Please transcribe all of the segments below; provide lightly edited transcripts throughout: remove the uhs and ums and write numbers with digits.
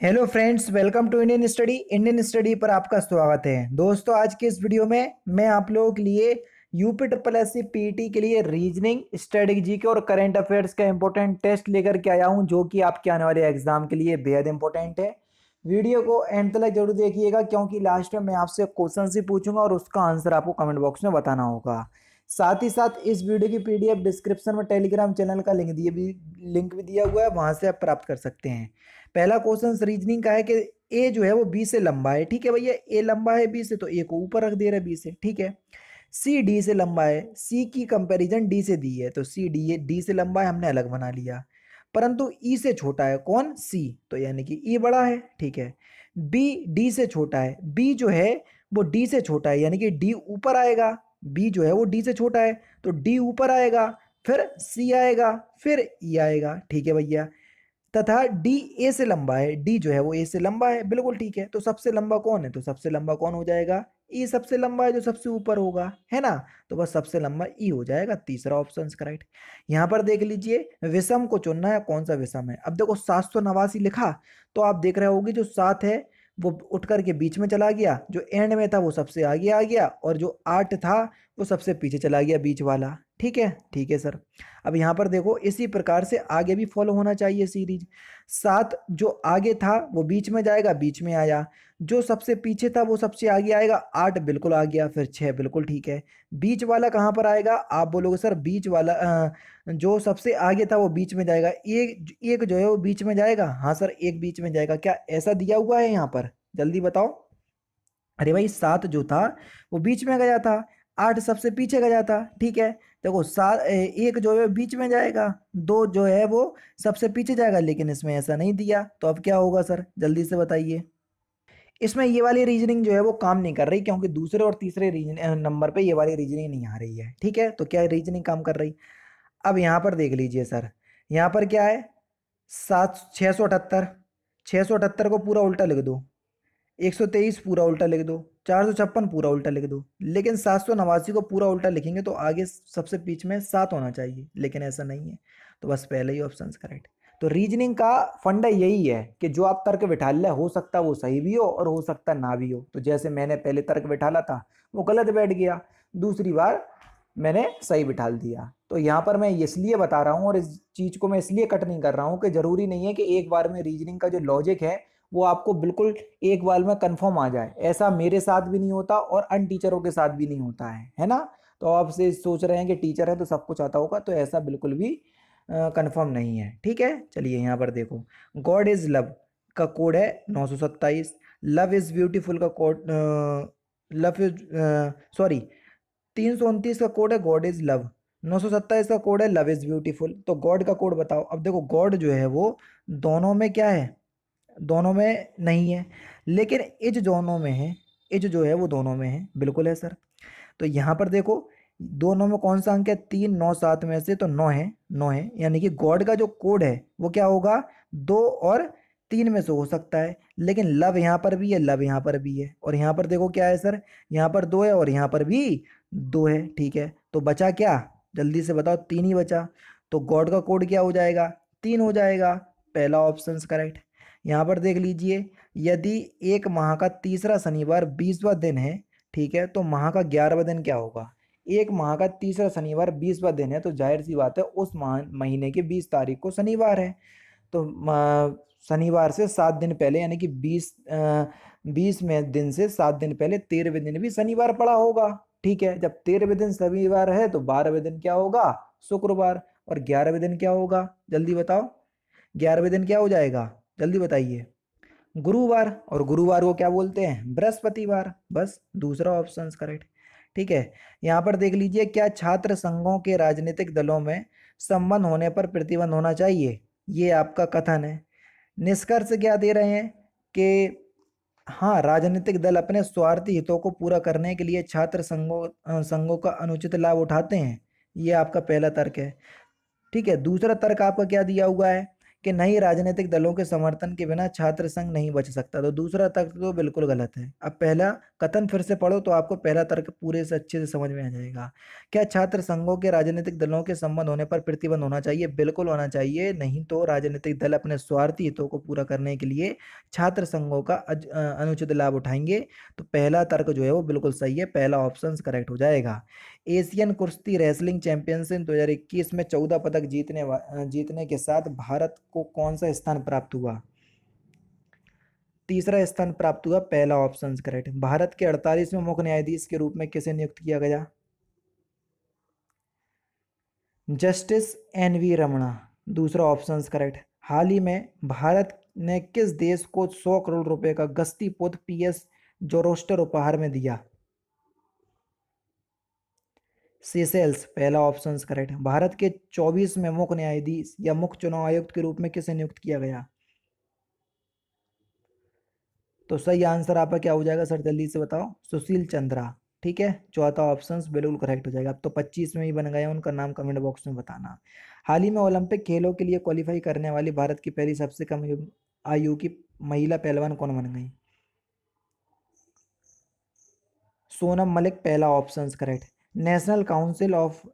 Hello friends, welcome to Indian study पर आपका स्वागत है। दोस्तों, आज के इस वीडियो में मैं आप लोगों के लिए UP triple S C PT के लिए रीजनिंग, स्ट्रेटेजी के और करंट अफेयर्स का इंपॉर्टेंट टेस्ट लेकर के आया हूं, जो कि आपके आने वाले एग्जाम के लिए बेहद इंपॉर्टेंट है। वीडियो को एंड तक जरूर देखिएगा, क्योंकि लास्ट में मैं आपसे क्वेश्चन ही पूछूंगा और उसका आंसर आपको कमेंट बॉक्स में बताना होगा। साथ ही साथ इस वीडियो की पीडीएफ डिस्क्रिप्शन में टेलीग्राम चैनल का लिंक भी दिया हुआ है, वहां से आप प्राप्त कर सकते हैं। पहला क्वेश्चन रीजनिंग का है कि ए जो है वो बी से लंबा है। ठीक है भैया, ए लंबा है बी से, तो ए को ऊपर रख दे रहा है बी से। ठीक है, सी डी से लंबा है, सी की कंपैरिजन डी से दी है, तो सी डी से लंबा है, हमने अलग बना लिया। परंतु ई से छोटा है कौन? सी, तो यानी कि ई बड़ा है। ठीक है, बी डी से छोटा है, बी जो है वो डी से छोटा है, यानी कि डी ऊपर आएगा। बी जो है वो डी से छोटा है, तो डी ऊपर आएगा, फिर सी आएगा, फिर ई आएगा। ठीक है भैया, तथा डी ए से लंबा है, डी जो है वो ए से लंबा है। बिल्कुल ठीक है, तो सबसे लंबा कौन है? तो सबसे लंबा कौन हो जाएगा? ई सबसे लंबा है, जो सबसे ऊपर होगा, है ना। तो बस सबसे लंबा ई हो जाएगा, तीसरा ऑप्शन करेक्ट। यहाँ पर देख लीजिए, विषम को चुनना है, कौन सा विषम है। अब देखो 789 लिखा, तो आप देख रहे होगे जो 7 है वो उठ करके बीच में चला गया, जो एंड में था वो सबसे आगे आ गया, और जो 8 था वो सबसे पीछे चला गया, बीच वाला। ठीक है सर। अब यहाँ पर देखो, इसी प्रकार से आगे भी फॉलो होना चाहिए सीरीज। 7 जो आगे था वो बीच में जाएगा, बीच में आया। जो सबसे पीछे था वो सबसे आगे आएगा, 8 बिल्कुल आ गया, फिर 6 बिल्कुल ठीक है। बीच वाला कहाँ पर आएगा? आप बोलोगे सर बीच वाला जो सबसे आगे था वो बीच में जाएगा, एक एक जो है वो बीच में जाएगा। हाँ सर, एक बीच में जाएगा, क्या ऐसा दिया हुआ है यहाँ पर? जल्दी बताओ। अरे भाई, 7 जो था वो बीच में गया था, 8 सबसे पीछे गया था। ठीक है, देखो एक जो है बीच में जाएगा, 2 जो है वो सबसे पीछे जाएगा, लेकिन इसमें ऐसा नहीं दिया, तो अब क्या होगा सर? जल्दी से बताइए। इसमें ये वाली रीजनिंग जो है वो काम नहीं कर रही, क्योंकि दूसरे और तीसरे नंबर पे ये वाली रीजनिंग नहीं आ रही है। ठीक है, तो क्या रीजनिंग काम कर रही? अब यहाँ पर देख लीजिए सर, यहाँ पर क्या है? 678 को पूरा उल्टा लिख दो, 123 पूरा उल्टा लिख दो, 456 पूरा उल्टा लिख दो। लेकिन 789 को पूरा उल्टा लिखेंगे तो आगे सबसे बीच में 7 होना चाहिए, लेकिन ऐसा नहीं है, तो बस पहले ही ऑप्शन करेक्ट। तो रीजनिंग का फंडा यही है कि जो आप तर्क बिठा ले, हो सकता वो सही भी हो और हो सकता ना भी हो। तो जैसे मैंने पहले तर्क बिठाला था वो गलत बैठ गया, दूसरी बार मैंने सही बिठाल दिया। तो यहाँ पर मैं इसलिए बता रहा हूँ, और इस चीज़ को मैं इसलिए कट नहीं कर रहा हूँ कि ज़रूरी नहीं है कि एक बार में रीजनिंग का जो लॉजिक है वो आपको बिल्कुल एक बार में कंफर्म आ जाए। ऐसा मेरे साथ भी नहीं होता और अन्य टीचरों के साथ भी नहीं होता है ना। तो आपसे सोच रहे हैं कि टीचर है तो सब कुछ आता होगा, तो ऐसा बिल्कुल भी कंफर्म नहीं है। ठीक है, चलिए यहाँ पर देखो, गॉड इज लव का कोड है 927, लव इज ब्यूटीफुल का कोड लव इज सॉरी 329 का कोड है गॉड इज लव, 927 का कोड है लव इज ब्यूटीफुल। तो गॉड का कोड बताओ। अब देखो, गॉड जो है वो दोनों में क्या है? दोनों में नहीं है, लेकिन इज दोनों में है। इज जो है वो दोनों में है, बिल्कुल है सर। तो यहाँ पर देखो, दोनों में कौन सा अंक है? 3 9 7 में से तो 9 है, 9 है, यानी कि गॉड का जो कोड है वो क्या होगा? 2 और 3 में से हो सकता है। लेकिन लव यहाँ पर भी है, लव यहाँ पर भी है, और यहाँ पर देखो क्या है सर? यहाँ पर 2 है और यहाँ पर भी 2 है। ठीक है, तो बचा क्या? जल्दी से बताओ, 3 ही बचा। तो गॉड का कोड क्या हो जाएगा? 3 हो जाएगा, पहला ऑप्शन करेक्ट। यहाँ पर देख लीजिए, यदि एक माह का तीसरा शनिवार 20वां दिन है, ठीक है, तो माह का 11वां दिन क्या होगा? एक माह का तीसरा शनिवार 20वां दिन है, तो जाहिर सी बात है उस महीने की 20 तारीख को शनिवार है। तो शनिवार से 7 दिन पहले, यानी कि 20 में दिन से 7 दिन पहले 13वें दिन भी शनिवार पड़ा होगा। ठीक है, जब 13वें दिन शनिवार है तो 12वें दिन क्या होगा? शुक्रवार। और 11वें दिन क्या होगा? जल्दी बताओ, 11वें दिन क्या हो जाएगा? जल्दी बताइए। गुरुवार। और गुरुवार को क्या बोलते हैं? बृहस्पतिवार। बस दूसरा ऑप्शन करेक्ट। ठीक है, यहाँ पर देख लीजिए, क्या छात्र संघों के राजनीतिक दलों में संबंध होने पर प्रतिबंध होना चाहिए? ये आपका कथन है। निष्कर्ष क्या दे रहे हैं कि हाँ, राजनीतिक दल अपने स्वार्थी हितों को पूरा करने के लिए छात्र संघों का अनुचित लाभ उठाते हैं। ये आपका पहला तर्क है। ठीक है, दूसरा तर्क आपका क्या दिया हुआ है कि नई राजनीतिक दलों के समर्थन के बिना छात्र संघ नहीं बच सकता। तो दूसरा तर्क तो बिल्कुल गलत है। अब पहला कथन फिर से पढ़ो तो आपको पहला तर्क पूरे से अच्छे से समझ में आ जाएगा। क्या छात्र संघों के राजनीतिक दलों के संबंध होने पर प्रतिबंध होना चाहिए? बिल्कुल होना चाहिए, नहीं तो राजनीतिक दल अपने स्वार्थी हितों को पूरा करने के लिए छात्र संघों का अनुचित लाभ उठाएंगे। तो पहला तर्क जो है वो बिल्कुल सही है, पहला ऑप्शन करेक्ट हो जाएगा। एशियन कुश्ती रेसलिंग चैंपियनशिप 2021 में 14 पदक जीतने के साथ भारत को कौन सा स्थान प्राप्त हुआ? तीसरा स्थान प्राप्त हुआ, पहला ऑप्शन करेक्ट। भारत के 48वें मुख्य न्यायाधीश के रूप में किसे नियुक्त किया गया? जस्टिस एन वी रमणा, दूसरा ऑप्शन करेक्ट। हाल ही में भारत ने किस देश को 100 करोड़ रुपए का गश्ती पोत पीएस जोरोस्टर उपहार में दिया? सेशेल्स, पहला ऑप्शन करेक्ट। भारत के 24वें मुख्य न्यायाधीश या मुख्य चुनाव आयुक्त के रूप में किसे नियुक्त किया गया? तो सही आंसर आपका क्या हो जाएगा सर, जल्दी से बताओ? सुशील चंद्रा। ठीक है, चौथा ऑप्शन बिल्कुल करेक्ट हो जाएगा। अब तो 25 में ही बन गए, उनका नाम कमेंट बॉक्स में बताना। हाल ही में ओलंपिक खेलों के लिए क्वालिफाई करने वाली भारत की पहली सबसे कम आयु की महिला पहलवान कौन बन गई? सोनम मलिक, पहला option correct. National council of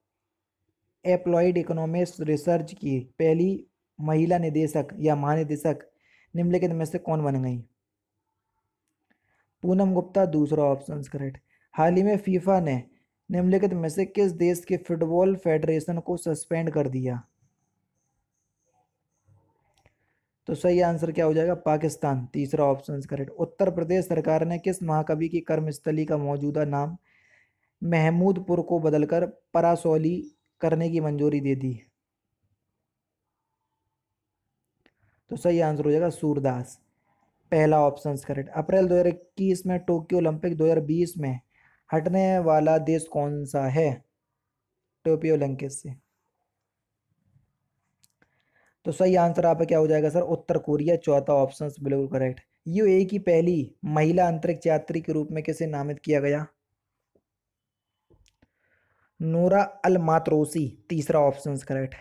employed economics research की पहली महिला निदेशक या महानिदेशक निम्नलिखित में से कौन बन गई? पूनम गुप्ता, दूसरा ऑप्शन करेक्ट। हाल ही में फीफा ने निम्नलिखित में से किस देश के फुटबॉल फेडरेशन को सस्पेंड कर दिया? तो सही आंसर क्या हो जाएगा? पाकिस्तान, तीसरा ऑप्शन करेक्ट। उत्तर प्रदेश सरकार ने किस महाकवि की कर्मस्थली का मौजूदा नाम महमूदपुर को बदलकर परासौली करने की मंजूरी दे दी? तो सही आंसर हो जाएगा सूरदास, पहला ऑप्शन करेक्ट। अप्रैल 2021 में टोक्यो ओलंपिक 2020 में हटने वाला देश कौन सा है टोक्यो ओलंपिक से? तो सही आंसर आपका क्या हो जाएगा सर? उत्तर कोरिया, चौथा ऑप्शन बिल्कुल करेक्ट। यूएई की पहली महिला अंतरिक्ष यात्री के रूप में किसे नामित किया गया? नूरा अल मातरोसी, तीसरा ऑप्शन करेक्ट।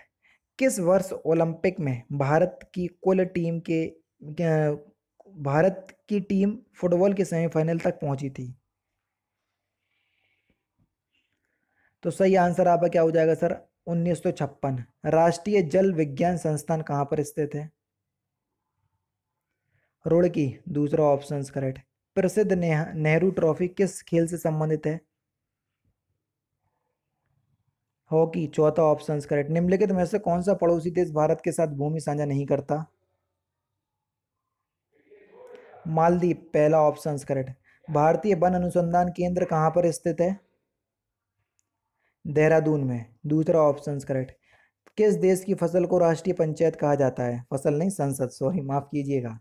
किस वर्ष ओलंपिक में भारत की टीम फुटबॉल के सेमीफाइनल तक पहुंची थी? तो सही आंसर आपका क्या हो जाएगा सर? 1956। राष्ट्रीय जल विज्ञान संस्थान कहाँ पर स्थित है? रुड़की, दूसरा ऑप्शन करेक्ट। प्रसिद्ध नेहरू ट्रॉफी किस खेल से संबंधित है? हॉकी, चौथा ऑप्शन करेक्ट। निम्नलिखित में से कौन सा पड़ोसी देश भारत के साथ भूमि साझा नहीं करता? मालदीव, पहला ऑप्शन करेक्ट। भारतीय वन अनुसंधान केंद्र कहाँ पर स्थित है? देहरादून में, दूसरा ऑप्शन करेक्ट। किस देश की फसल को राष्ट्रीय पंचायत कहा जाता है? फसल नहीं, संसद, सॉरी माफ कीजिएगा।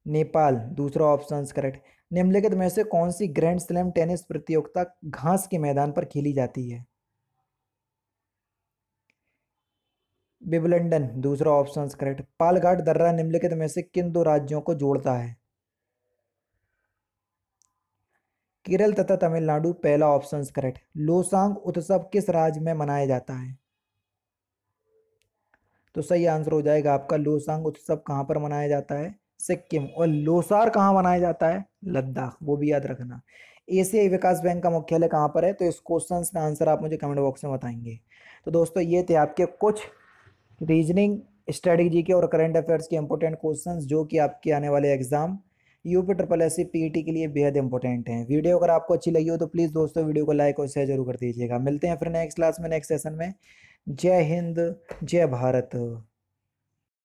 नेपाल, दूसरा ऑप्शन करेक्ट। निम्नलिखित में से कौन सी ग्रैंड स्लैम टेनिस प्रतियोगिता घास के मैदान पर खेली जाती है? विंबलडन, दूसरा ऑप्शन करेक्ट। पालघाट दर्रा निम्नलिखित में से किन दो राज्यों को जोड़ता है? केरल तथा तमिलनाडु, पहला ऑप्शन करेक्ट। लोसांग उत्सव किस राज्य में मनाया जाता है? तो सही आंसर हो जाएगा आपका लोसांग उत्सव कहाँ पर मनाया जाता है? सिक्किम। और लोसार कहाँ मनाया जाता है? लद्दाख, वो भी याद रखना। एशियाई विकास बैंक का मुख्यालय कहाँ पर है? तो इस क्वेश्चन का आंसर आप मुझे कमेंट बॉक्स में बताएंगे। तो दोस्तों ये थे आपके कुछ रीजनिंग, स्ट्रेटेजी के और करंट अफेयर्स के इंपॉर्टेंट क्वेश्चंस जो कि आपके आने वाले exam UP triple S C PET के लिए बेहद इंपॉर्टेंट हैं। वीडियो अगर आपको अच्छी लगी हो तो प्लीज़ दोस्तों वीडियो को लाइक और शेयर जरूर कर दीजिएगा। मिलते हैं फिर नेक्स्ट क्लास में, नेक्स्ट सेशन में। जय हिंद, जय भारत।